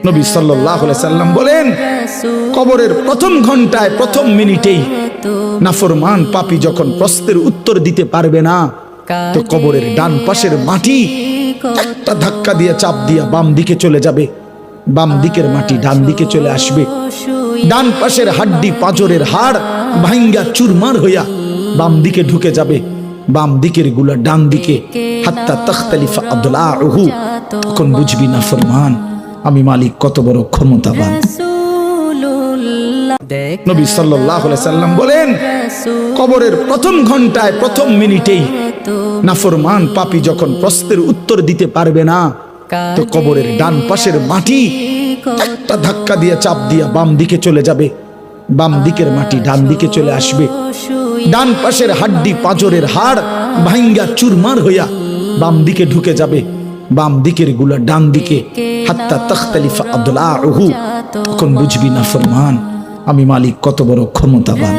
নবী সাল্লাল্লাহু আলাইহি সাল্লাম বলেন, কবরের প্রথম ঘন্টায় প্রথম মিনিটেই নাফরমান পাপী যখন প্রশ্নের উত্তর দিতে পারবে না, তো কবরের ডান পাশের মাটি একটা ধাক্কা দিয়ে চাপ দিয়ে বাম দিকে চলে যাবে, বাম দিকের মাটি ডান দিকে চলে আসবে, ডান পাশের হাড্ডি পাঁজরের হাড় ভাঙ্গা চুরমার হইয়া বাম দিকে ঢুকে যাবে, বাম দিকের গুলা ডান দিকে, হাত্তা তাখতালিফা আদলাউহু। তখন বুঝবি না ফরমান আমি মালিক কত বড় ক্ষমতাবান। নবী সাল্লাল্লাহু আলাইহি সাল্লাম বলেন, কবরের প্রথম ঘন্টায় প্রথম মিনিটেই নাফরমান পাপী যখন প্রশ্নের উত্তর দিতে পারবে না, তো কবরের ডান পাশের মাটি একটা ধাক্কা দিয়ে চাপ দিয়ে বাম দিকে চলে যাবে, বাম দিকের মাটি ডান দিকে চলে আসবে, ডান পাশের হাড্ডি পাঁজরের হাড় ভাঙ্গা চুরমার হইয়া বাম দিকে ঢুকে যাবে, বাম দিকের গুলা ডান দিকে, হাত্তা তাখতালিফা আদলাউহু। তখন বুঝবি না ফরমান আমি মালিক কত বড় ক্ষমতাবান।